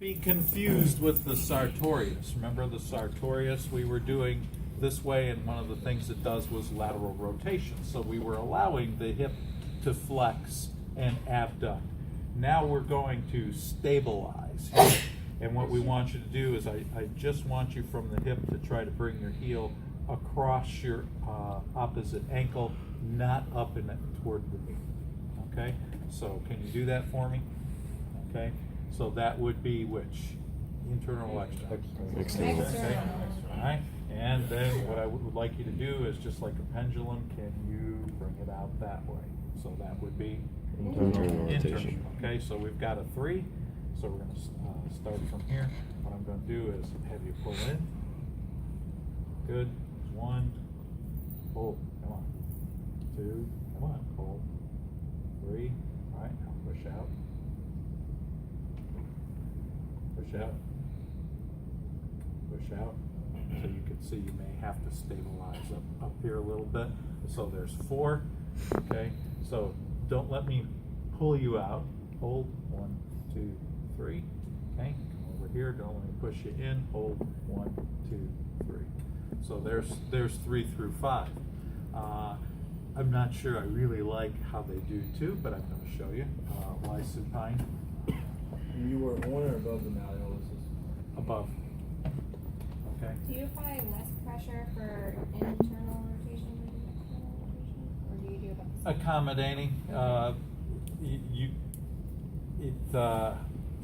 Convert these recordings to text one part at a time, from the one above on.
Be confused with the sartorius. Remember the sartorius we were doing this way, and one of the things it does was lateral rotation. So we were allowing the hip to flex and abduct. Now we're going to stabilize. And what we want you to do is I just want you from the hip to try to bring your heel across your opposite ankle, not up and toward the knee. Okay? So can you do that for me? Okay? So that would be which? Internal or external? External. Okay. All right. And then what I would like you to do is just like a pendulum, can you bring it out that way? So that would be Internal rotation. Okay, so we've got a 3. So we're going to start from here. What I'm going to do is have you pull in. Good. 1. Hold. Come on. 2. Come on. Hold. 3. All right. Now push out. Push out. Push out. So you can see you may have to stabilize up here a little bit. So there's 4. Okay. So don't let me pull you out. Hold. 1, 2, 3. Okay. Come over here. Don't let me push you in. Hold. 1, 2, 3. So there's 3 through 5. I'm not sure I really like how they do 2, but I'm going to show you. Why supine? You were on or above the malleolus? Above. Okay. Do you apply less pressure for internal rotation than external rotation, or do you do about the same? Accommodating.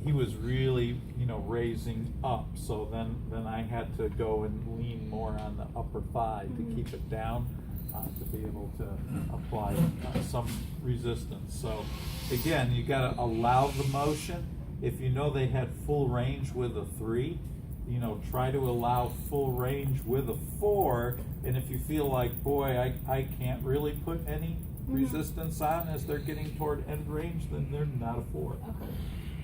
He was really, raising up. So then I had to go and lean more on the upper thigh to keep it down, to be able to apply some resistance. So again, you got to allow the motion. If you know they had full range with a 3, try to allow full range with a 4. And if you feel like, boy, I can't really put any resistance on as they're getting toward end range, then they're not a 4.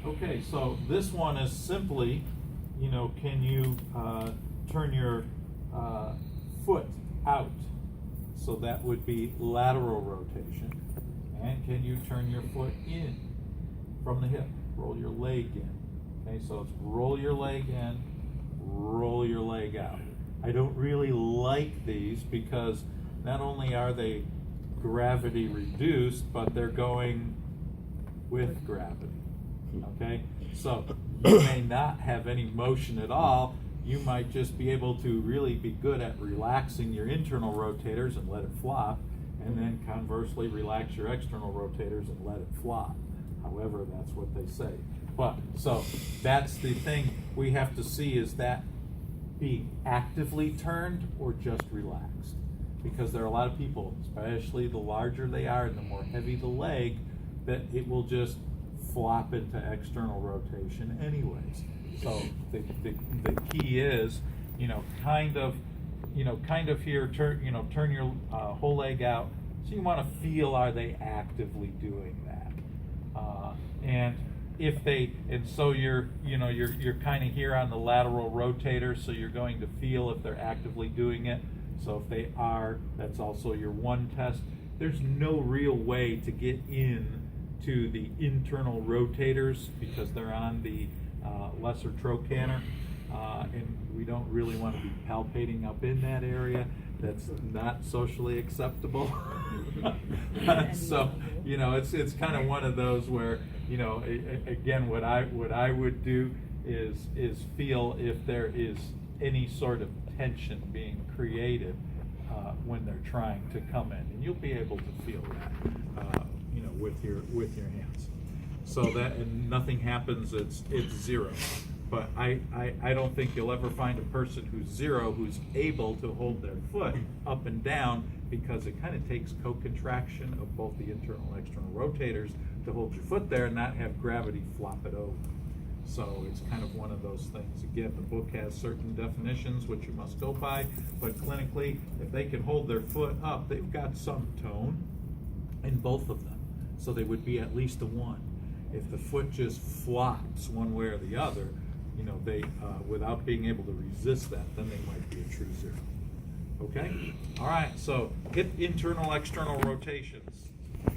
Okay, so this one is simply, can you turn your foot out? So that would be lateral rotation. And can you turn your foot in from the hip? Roll your leg in. Okay, so it's roll your leg in, roll your leg out. I don't really like these because not only are they gravity reduced, but they're going with gravity. Okay, so you may not have any motion at all. You might just be able to really be good at relaxing your internal rotators and let it flop, and then conversely relax your external rotators and let it flop. However, that's what they say. But so that's the thing we have to see, is that being actively turned or just relaxed? Because there are a lot of people, especially the larger they are and the more heavy the leg, that it will just flop into external rotation anyways. So the key is, kind of here, turn your whole leg out. So you want to feel, are they actively doing that? And if so you're kind of here on the lateral rotator, so you're going to feel if they're actively doing it. So if they are, that's also your 1 test. There's no real way to get in to the internal rotators because they're on the lesser trochanter, and we don't really want to be palpating up in that area. That's not socially acceptable. So it's kind of one of those where again, what I would do is feel if there is any sort of tension being created when they're trying to come in, and you'll be able to feel that with your hands. So that, and nothing happens, it's 0. But I don't think you'll ever find a person who's 0 who's able to hold their foot up and down, because it kind of takes co-contraction of both the internal and external rotators to hold your foot there and not have gravity flop it over. So it's kind of one of those things. Again, the book has certain definitions which you must go by, but clinically, if they can hold their foot up, they've got some tone in both of them. So they would be at least a 1. If the foot just flops one way or the other, they without being able to resist that, then they might be a true 0. Okay? All right, so hip internal, external rotations.